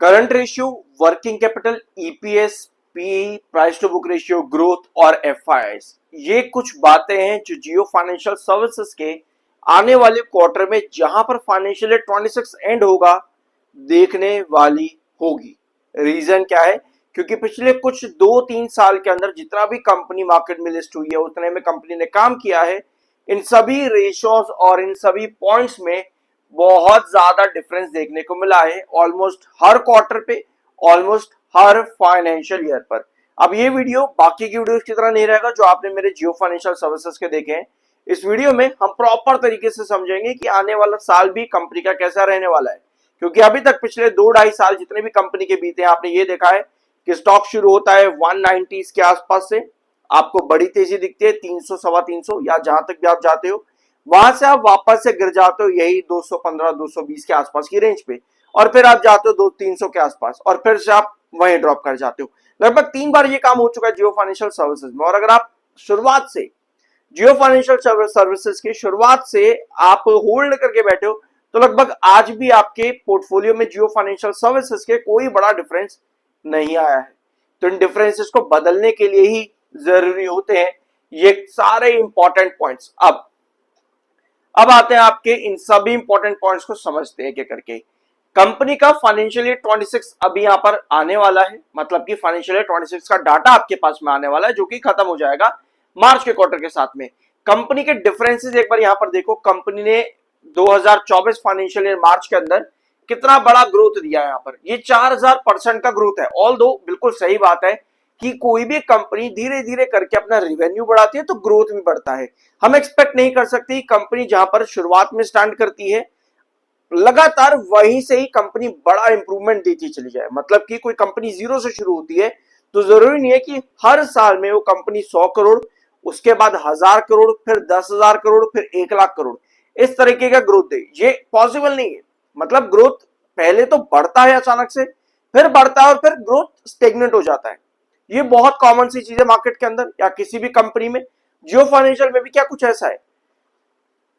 Current ratio, working capital, EPS, P, price to book ratio, growth और FIIs, ये कुछ बातें हैं जो जियो फाइनेंशियल सर्विसेज के आने वाले क्वार्टर में जहां पर फाइनेंशियल ईयर 26 एंड होगा देखने वाली होगी। रीजन क्या है? क्योंकि पिछले कुछ 2-3 साल के अंदर जितना भी कंपनी मार्केट में लिस्ट हुई है उतने में कंपनी ने काम किया है, इन सभी रेशियोज और इन सभी पॉइंट्स में बहुत ज्यादा डिफरेंस देखने को मिला है, ऑलमोस्ट हर क्वार्टर पे, ऑलमोस्ट हर फाइनेंशियल ईयर पर। अब ये वीडियो बाकी की वीडियोस की तरह नहीं रहेगा जो आपने मेरे जियो फाइनेंशियल सर्विसेज के देखे हैं। इस वीडियो में हम प्रॉपर तरीके से समझेंगे कि आने वाला साल भी कंपनी का कैसा रहने वाला है, क्योंकि अभी तक पिछले 2-2.5 साल जितने भी कंपनी के बीते हैं आपने ये देखा है कि स्टॉक शुरू होता है 190 के आसपास से, आपको बड़ी तेजी दिखती है 300, 350 या जहां तक भी आप जाते हो, वहां से आप वापस से गिर जाते हो यही 215, 220 के आसपास की रेंज पे, और फिर आप जाते हो 200-300 के आसपास और फिर से आप वहीं ड्रॉप कर जाते हो। लगभग 3 बार ये काम हो चुका है जियो फाइनेंशियल सर्विसेज में। और अगर आप शुरुआत से जियो फाइनेंशियल सर्विसेज की शुरुआत से आप होल्ड करके बैठे हो तो लगभग आज भी आपके पोर्टफोलियो में जियो फाइनेंशियल सर्विसेज के कोई बड़ा डिफरेंस नहीं आया है। तो इन डिफरेंसेस को बदलने के लिए ही जरूरी होते हैं ये सारे इंपॉर्टेंट पॉइंट्स। अब आते हैं आपके इन सभी इंपॉर्टेंट पॉइंट्स को समझते हैं क्या करके। कंपनी का फाइनेंशियल ईयर 26 अभी यहां पर आने वाला है, मतलब कि फाइनेंशियल ईयर 26 का डाटा आपके पास में आने वाला है जो कि खत्म हो जाएगा मार्च के क्वार्टर के साथ में। कंपनी के डिफरेंसेस एक बार यहां पर देखो, कंपनी ने 2024 फाइनेंशियल ईयर मार्च के अंदर कितना बड़ा ग्रोथ दिया है। यहाँ पर ये 4000% का ग्रोथ है। ऑल दो बिल्कुल सही बात है कि कोई भी कंपनी धीरे धीरे करके अपना रेवेन्यू बढ़ाती है तो ग्रोथ भी बढ़ता है। हम एक्सपेक्ट नहीं कर सकते कंपनी जहां पर शुरुआत में स्टैंड करती है लगातार वहीं से ही कंपनी बड़ा इंप्रूवमेंट देती चली जाए। मतलब कि कोई कंपनी जीरो से शुरू होती है तो जरूरी नहीं है कि हर साल में वो कंपनी 100 करोड़, उसके बाद 1000 करोड़, फिर 10,000 करोड़, फिर 1 लाख करोड़ इस तरीके का ग्रोथ दे। ये पॉसिबल नहीं है। मतलब ग्रोथ पहले तो बढ़ता है अचानक से, फिर बढ़ता है और फिर ग्रोथ स्टेगनेंट हो जाता है। ये बहुत कॉमन सी चीज है मार्केट के अंदर या किसी भी कंपनी में। जियो फाइनेंशियल में भी क्या कुछ ऐसा है।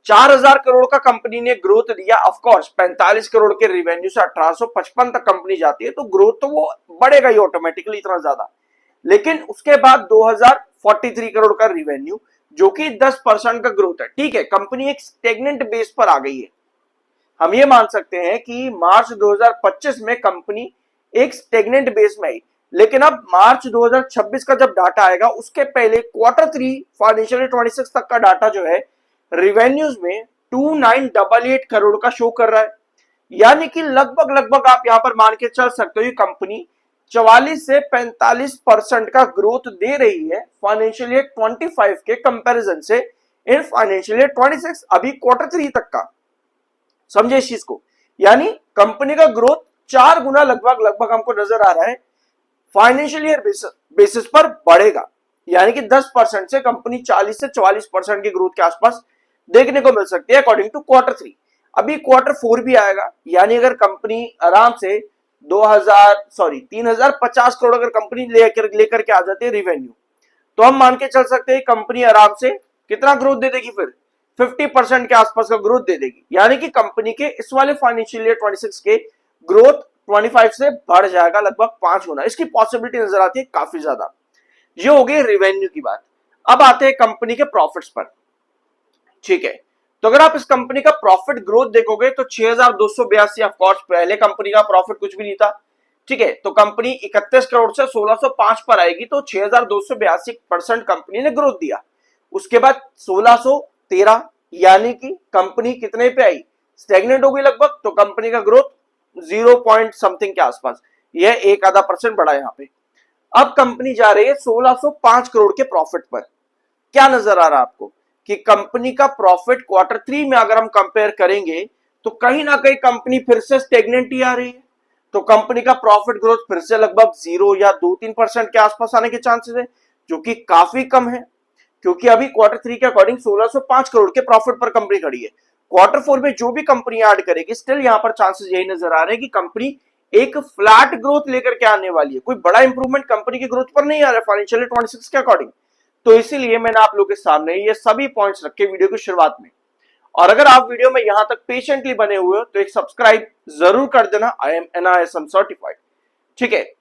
4000 करोड़ का कंपनी ने ग्रोथ दिया, ऑफ कोर्स 45 करोड़ के रिवेन्यू से 1855 तक कंपनी जाती है तो ग्रोथ तो वो बढ़ेगा ही ऑटोमेटिकली इतना ज्यादा। लेकिन उसके बाद 2043 करोड़ का रिवेन्यू जो कि 10% का ग्रोथ है। ठीक है, कंपनी एक स्टेगनेंट बेस पर आ गई है। हम ये मान सकते हैं कि मार्च 2025 में कंपनी एक स्टेगनेंट बेस में आई, लेकिन अब मार्च 2026 का जब डाटा आएगा उसके पहले Q3 फाइनेंशियल 26 तक का डाटा जो है रिवेन्यूज में 2988 करोड़ का शो कर रहा है। यानी कि लगभग आप यहां पर मान के चल सकते हो ये कंपनी 44 से 45% का ग्रोथ दे रही है फाइनेंशियल ईयर 25 के कंपैरिजन से इन फाइनेंशियल ईयर 26 अभी Q3 तक का। समझे इस चीज को? यानी कंपनी का ग्रोथ 4 गुना लगभग हमको नजर आ रहा है फाइनेंशियल ईयर बेसिस पर बढ़ेगा। यानी कि 10% से कंपनी 40 से 44% की ग्रोथ के आसपास देखने को मिल सकती है अकॉर्डिंग टू Q3। अभी Q4 भी आएगा, यानी अगर कंपनी आराम से 3050 करोड़ अगर कंपनी लेकर के आ जाती है रिवेन्यू, तो हम मान के चल सकते हैं कंपनी आराम से कितना ग्रोथ दे देगी, फिर 50% के आसपास का ग्रोथ दे देगी। यानी कि कंपनी के इस वाले फाइनेंशियल ईयर 26 के ग्रोथ 25 से बढ़ जाएगा लगभग 5 गुना। इसकी पॉसिबिलिटी नजर आती है काफी ज्यादा। ये हो गई रेवेन्यू की बात। अब आते हैं कंपनी के प्रॉफिट्स पर। ठीक है, तो अगर आप इस कंपनी का प्रॉफिट ग्रोथ देखोगे तो 6282, ऑफ कोर्स पहले कंपनी का प्रॉफिट कुछ भी नहीं था। ठीक है, तो कंपनी 31 करोड़ से 1605 पर आएगी तो 6282% कंपनी ने ग्रोथ दिया। उसके बाद 1613, यानी कि कंपनी कितने पे आई, स्टेगनेंट हो गई लगभग, तो कंपनी का ग्रोथ 0 पॉइंट समथिंग के आसपास, यह 1.5% बढ़ा यहां पे। अब कंपनी जा रही है 1605 करोड़ के प्रॉफिट पर। क्या नजर आ रहा है आपको कि कंपनी का प्रॉफिट Q3 में अगर हम कंपेयर करेंगे तो कहीं ना कहीं कंपनी फिर से स्टेगनेंट ही आ रही है। तो कंपनी का प्रॉफिट ग्रोथ फिर से लगभग 0 या 2-3% के आसपास आने के चांसेस है, जो कि काफी कम है, क्योंकि अभी Q3 के अकॉर्डिंग 1605 करोड़ के प्रॉफिट पर कंपनी खड़ी है। Q4 में जो भी कंपनी ऐड करेगी स्टिल यहां पर चांसेस यही नजर आ रहे हैं कि कंपनी एक फ्लैट ग्रोथ लेकर के आने वाली है। कोई बड़ा इंप्रूवमेंट कंपनी की ग्रोथ पर नहीं आ रहा है फाइनेंशियल 26 के अकॉर्डिंग। तो इसीलिए मैंने आप लोगों के सामने ये सभी पॉइंट्स रखे वीडियो की शुरुआत में। और अगर आप वीडियो में यहां तक पेशेंटली बने हुए हो तो एक सब्सक्राइब जरूर कर देना। आई एम NISM सर्टिफाइड, ठीक है।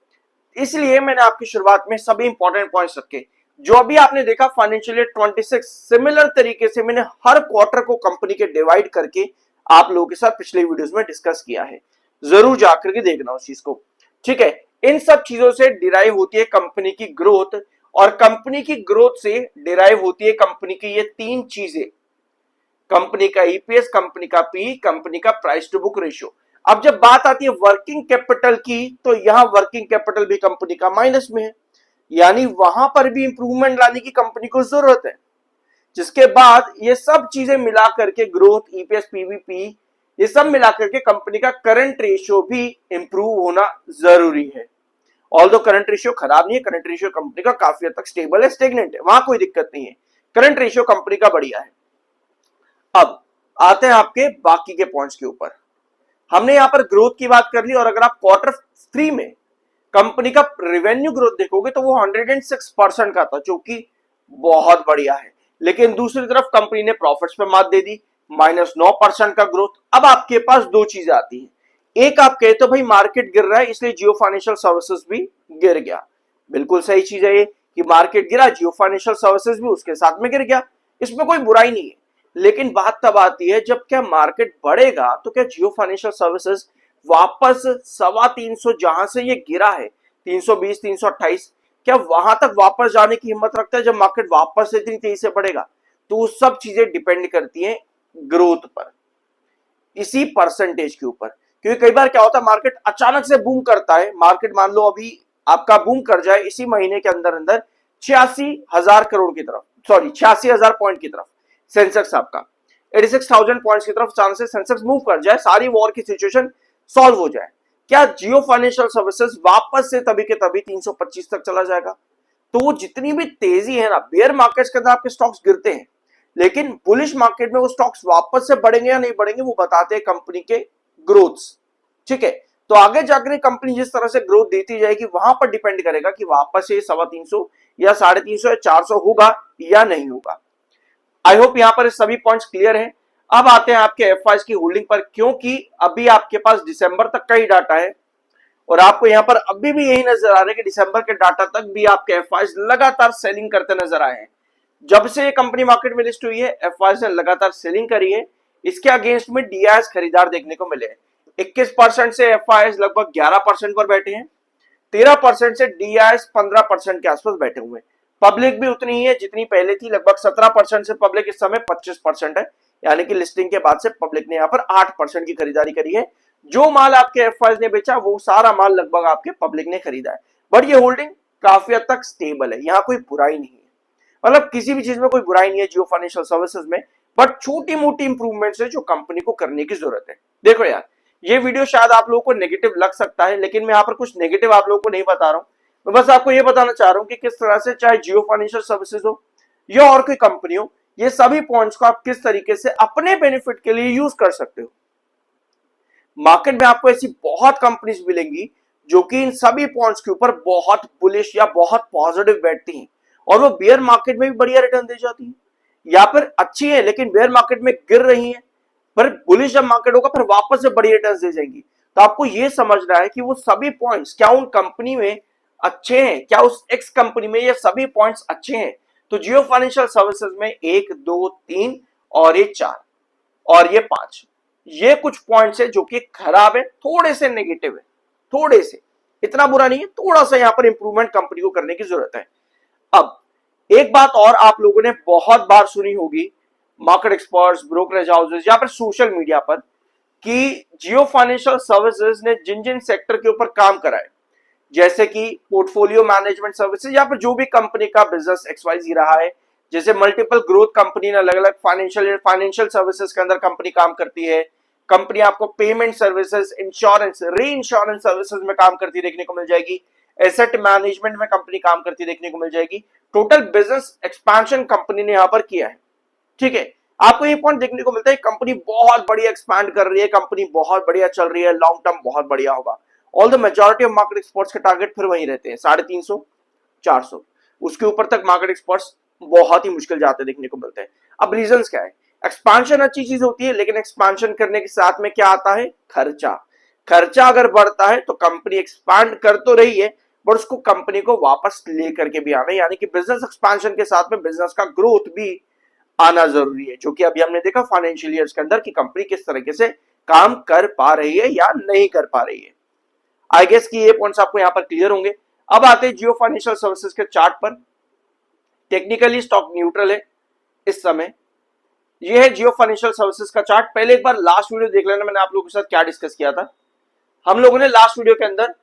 इसलिए मैंने आपकी शुरुआत में सभी इंपॉर्टेंट पॉइंट्स रखे। जो अभी आपने देखा फाइनेंशियल ईयर 26, सिमिलर तरीके से मैंने हर क्वार्टर को कंपनी के डिवाइड करके आप लोगों के साथ पिछले वीडियोस में डिस्कस किया है, जरूर जाकर के देखना उस चीज को, ठीक है। इन सब चीजों से डिराइव होती है कंपनी की ग्रोथ, और कंपनी की ग्रोथ से डिराइव होती है कंपनी की ये तीन चीजें, कंपनी का ईपीएस, कंपनी का पी, कंपनी का प्राइस टू बुक रेशियो। अब जब बात आती है वर्किंग कैपिटल की, तो यहां वर्किंग कैपिटल भी कंपनी का माइनस में है, यानी वहां पर भी इंप्रूवमेंट लाने की कंपनी को जरूरत है। जिसके बाद ये सब चीजें मिला करके ग्रोथ, ईपीएस, पीवीपी, ये सब मिला करके कंपनी का करंट रेशियो भी इंप्रूव होना जरूरी है। ऑल्दो करंट रेशियो खराब नहीं है, करंट रेशियो कंपनी का काफी हद तक स्टेबल है, स्टेगनेंट है, वहां कोई दिक्कत नहीं है, करंट रेशियो कंपनी का बढ़िया है। अब आते हैं आपके बाकी के पॉइंट्स के ऊपर। हमने यहां पर ग्रोथ की बात कर ली, और अगर आप क्वार्टर 3 में कंपनी का रेवेन्यू ग्रोथ देखोगे तो वो 106% का था, जो कि बहुत बढ़िया है। लेकिन दूसरी तरफ कंपनी ने प्रॉफिट्स पे मात दे दी, -9% का ग्रोथ। अब आपके पास दो चीजें आती हैं, एक आप कहते हो भाई मार्केट गिर रहा है इसलिए जियो फाइनेंशियल सर्विसेज भी गिर गया। बिल्कुल सही चीज है ये कि मार्केट गिरा, जियो फाइनेंशियल सर्विसेज भी उसके साथ में गिर गया, इसमें कोई बुराई नहीं है। लेकिन बात तब आती है जब क्या मार्केट बढ़ेगा तो क्या जियो फाइनेंशियल सर्विसेज वापस 325 जहां से ये गिरा है 320, 328, क्या वहां तक वापस जाने की हिम्मत रखता है जब मार्केट वापस से इतनी तेजी से बढ़ेगा? तो वो सब चीजें डिपेंड करती हैं ग्रोथ पर, इसी परसेंटेज के ऊपर। क्योंकि कई बार क्या होता है मार्केट अचानक से बूम करता है, मार्केट मान लो अभी आपका बूम कर जाए इसी महीने के अंदर अंदर 86,000 करोड़ की तरफ, सॉरी 86,000 पॉइंट की तरफ, सेंसेक्स आपका 86,000 पॉइंट्स की तरफ अचानक से सेंसेक्स मूव कर जाए, सारी वॉर की सिचुएशन सॉल्व हो जाए, क्या जियो फाइनेंशियल सर्विसेज वापस से तभी के तभी 325 तक चला जाएगा? तो वो जितनी भी तेजी है ना, बेयर मार्केट्स के अंदर आपके स्टॉक्स गिरते हैं, लेकिन बुलिश मार्केट में वो स्टॉक्स वापस से बढ़ेंगे या नहीं बढ़ेंगे वो बताते हैं कंपनी के ग्रोथ्स, ठीक है। तो आगे जाकर कंपनी जिस तरह से ग्रोथ देती जाएगी वहां पर डिपेंड करेगा कि वापस से 325 या 350 या 400 होगा या नहीं होगा। आई होप यहां पर सभी पॉइंट्स क्लियर हैं। अब आते हैं आपके एफआईज की होल्डिंग पर, क्योंकि अभी आपके पास दिसंबर तक का ही डाटा है, और आपको यहां पर अभी भी यही नजर आ रहा है कि दिसंबर के डाटा तक भी आपके एफआईज लगातार सेलिंग करते नजर आए हैं। जब से ये कंपनी मार्केट में लिस्ट हुई है एफआईज ने लगातार सेलिंग करी है, इसके अगेंस्ट में डीआईएस खरीदार देखने को मिले हैं। 21% से एफआईज लगभग 11% पर बैठे हैं, 13% से डीआईएस 15% के आसपास बैठे हुए हैं। पब्लिक भी उतनी ही है जितनी पहले थी, लगभग 17% से पब्लिक इस समय 25% है, यानी कि लिस्टिंग के बाद से पब्लिक ने यहाँ पर 8% की खरीदारी करी है। जो माल आपके एफआईज ने बेचा वो सारा माल लगभग आपके पब्लिक ने खरीदा है, बट ये होल्डिंग काफी हद तक स्टेबल है, यहाँ कोई बुराई नहीं है, मतलब किसी भी चीज में कोई बुराई नहीं है जियो फाइनेंशियल सर्विसेज में, बट छोटी मोटी इंप्रूवमेंट्स है जो कंपनी को करने की जरूरत है। देखो यार, ये वीडियो शायद आप लोगों को नेगेटिव लग सकता है, लेकिन मैं यहाँ पर कुछ नेगेटिव आप लोगों को नहीं बता रहा हूँ, मैं बस आपको ये बताना चाह रहा हूँ कि किस तरह से चाहे जियो फाइनेंशियल सर्विसेज हो या और कोई कंपनी हो, ये सभी पॉइंट्स को आप किस तरीके से अपने बेनिफिट के लिए यूज कर सकते हो। मार्केट में आपको ऐसी बहुत कंपनीज मिलेंगी जो कि इन सभी पॉइंट्स के ऊपर बहुत बुलिश या बहुत पॉजिटिव बैठती हैं, और वो बेयर मार्केट में भी बढ़िया रिटर्न दे जाती है, या फिर अच्छी है लेकिन बेयर मार्केट में गिर रही है, पर बुलिश जब मार्केट होगा फिर वापस से बढ़िया रिटर्न दे जाएंगी। तो आपको यह समझना है कि वो सभी पॉइंट्स क्या उन कंपनी में अच्छे हैं, क्या उस एक्स कंपनी में ये सभी पॉइंट्स अच्छे हैं। तो जियो फाइनेंशियल सर्विसेज में 1, 2, 3 और ये 4 और ये 5, ये कुछ पॉइंट्स है जो कि खराब है, थोड़े से नेगेटिव है, थोड़े से, इतना बुरा नहीं है, थोड़ा सा यहां पर इंप्रूवमेंट कंपनी को करने की जरूरत है। अब एक बात और आप लोगों ने बहुत बार सुनी होगी मार्केट एक्सपर्ट्स, ब्रोकरेज हाउसेस या फिर सोशल मीडिया पर, कि जियो फाइनेंशियल सर्विसेज ने जिन जिन सेक्टर के ऊपर काम करा है, जैसे कि पोर्टफोलियो मैनेजमेंट सर्विसेज या फिर जो भी कंपनी का बिजनेस XYZ रहा है, जैसे मल्टीपल ग्रोथ कंपनी ने अलग अलग फाइनेंशियल सर्विसेज के अंदर कंपनी काम करती है, कंपनी आपको पेमेंट सर्विसेज, इंश्योरेंस, री इंश्योरेंस सर्विसेज में काम करती देखने को मिल जाएगी, एसेट मैनेजमेंट में कंपनी काम करती देखने को मिल जाएगी। टोटल बिजनेस एक्सपेंशन कंपनी ने यहां पर किया है, ठीक है। आपको ये पॉइंट देखने को मिलता है कंपनी बहुत बढ़िया एक्सपैंड कर रही है, कंपनी बहुत बढ़िया चल रही है, लॉन्ग टर्म बहुत बढ़िया होगा। All the majority of market experts के टारगेट फिर वहीं रहते हैं 350, 400, उसके ऊपर तक मार्केट एक्सपर्ट्स बहुत ही मुश्किल जाते देखने को मिलते हैं। अब रीजंस क्या है? एक्सपांशन अच्छी चीज होती है, लेकिन एक्सपांशन करने के साथ में क्या आता है? खर्चा। खर्चा अगर बढ़ता है तो कंपनी एक्सपांड कर तो रही है, बट उसको कंपनी को वापस लेकर के भी आना, यानी कि बिजनेस एक्सपांशन के साथ में बिजनेस का ग्रोथ भी आना जरूरी है, जो कि अभी हमने देखा फाइनेंशियल ईयर्स के अंदर कि कंपनी किस तरीके से काम कर पा रही है या नहीं कर पा रही है। आई गेस कि ये पॉइंट्स आपको यहां पर क्लियर होंगे। अब आते हैं जियो फाइनेंशियल सर्विसेज के चार्ट पर। टेक्निकली स्टॉक न्यूट्रल है इस समय। ये है जियो फाइनेंशियल सर्विसेज का चार्ट। पहले एक बार लास्ट वीडियो देख लेना, मैंने आप लोगों के साथ क्या डिस्कस किया था। हम लोगों ने लास्ट वीडियो के अंदर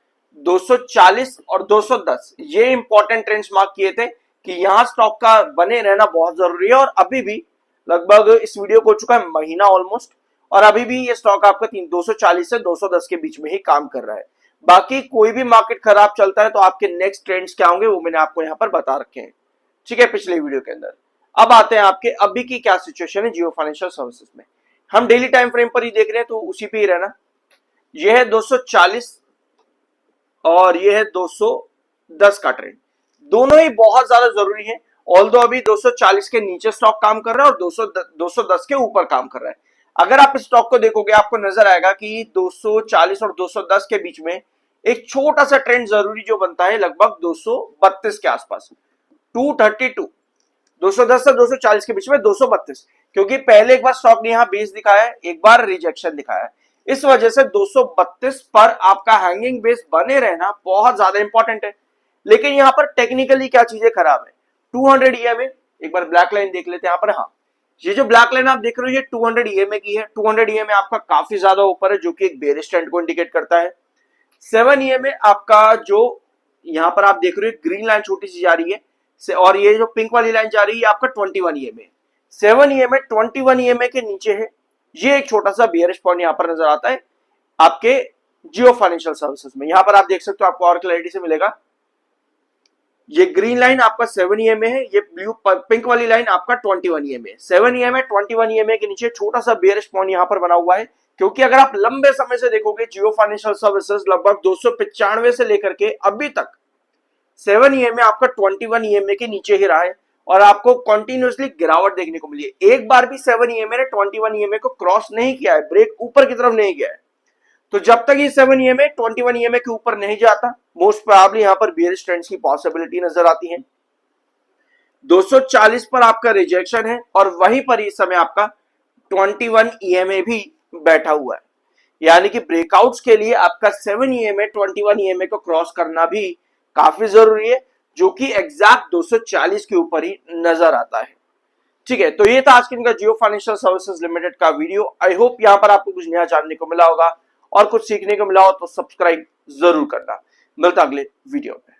240 और 210 ये इंपॉर्टेंट ट्रेंड्स मार्क किए थे कि यहां स्टॉक का बने रहना बहुत जरूरी है, और अभी भी लगभग इस वीडियो को हो चुका है महीना ऑलमोस्ट, और अभी भी ये स्टॉक आपका 240 से 210 के बीच में ही काम कर रहा है। बाकी कोई भी मार्केट खराब चलता है तो आपके नेक्स्ट ट्रेंड्स क्या होंगे वो मैंने आपको यहां पर बता रखे हैं, ठीक है, पिछले वीडियो के अंदर। अब आते हैं आपके अभी की क्या सिचुएशन है जियो फाइनेंशियल सर्विसेज में। हम डेली टाइम फ्रेम पर ही देख रहे हैं तो उसी पे ही रहना। यह है 240 और यह है 210 का ट्रेंड, दोनों ही बहुत ज्यादा जरूरी है। ऑल्दो अभी 240 के नीचे स्टॉक काम कर रहा है और 210 के ऊपर काम कर रहा है। अगर आप इस स्टॉक को देखोगे आपको नजर आएगा कि 240 और 210 के बीच में एक छोटा सा ट्रेंड जरूरी जो बनता है लगभग 232 के आसपास, 232, 210 से 240 के बीच में 232, क्योंकि पहले एक बार स्टॉक ने यहां बेस दिखाया है, एक बार रिजेक्शन दिखाया है, इस वजह से 232 पर आपका हैंगिंग बेस बने रहना बहुत ज्यादा इंपॉर्टेंट है। लेकिन यहां पर टेक्निकली क्या चीजें खराब है? 200 ईएमए, एक बार ब्लैक लाइन देख लेते हैं यहां पर। हाँ, ये जो ब्लैक लाइन आप देख रहे हो ये 200 ईएमए की है। 200 ईएमए आपका काफी ज्यादा ऊपर है, जो कि एक बेरिश ट्रेंड को इंडिकेट करता है। 7 ईएमए आपका जो यहां पर आप देख रहे हो ग्रीन लाइन छोटी सी जा रही है, और ये जो पिंक वाली लाइन जा रही है आपका 21 ईएमए। 7 ईएमए 21 ईएमए के नीचे है, ये एक छोटा सा बियरिश पॉइंट यहां पर नजर आता है आपके जियो फाइनेंशियल सर्विसेज में। यहां पर आप देख सकते हो, आपको और क्लैरिटी से मिलेगा। ये ग्रीन लाइन आपका 7 ईएमए है, ये ब्लू पिंक वाली लाइन आपका 21 ईएमए। 7 ईएमए 21 ईएमए के नीचे छोटा सा बियरिश पॉइंट यहां पर बना हुआ है, क्योंकि अगर आप लंबे समय से देखोगे जियो फाइनेंशियल सर्विसेज लगभग 295 से लेकर के अभी तक 7 ईएमए आपका 21 ईएमए के नीचे ही रहा है, और आपको कंटिन्यूअसली गिरावट देखने को मिली है। एक बार भी 7 ईएमए ने 21 ईएमए को क्रॉस नहीं किया है, ब्रेक ऊपर की तरफ नहीं गया है। तो जब तक ये 7 ईएमए 21 ईएमए के ऊपर नहीं जाता, मोस्ट प्रोबेबली यहां पर बेयरिश ट्रेंड्स की पॉसिबिलिटी नजर आती है। 240 पर आपका रिजेक्शन है, और वहीं पर इस समय आपका 21 ईएमए भी बैठा हुआ है, यानी कि ब्रेकआउट्स के लिए आपका 7 ईएमए 21 ईएमए को क्रॉस करना भी काफी जरूरी है, जो कि एग्जैक्ट 240 के ऊपर ही नजर आता है। ठीक है, तो ये था आज के इनका जियो फाइनेंशियल सर्विसेज लिमिटेड का वीडियो। आई होप यहां पर आपको कुछ नया जानने को मिला होगा और कुछ सीखने को मिला हो तो सब्सक्राइब जरूर करना। मिलता अगले वीडियो में।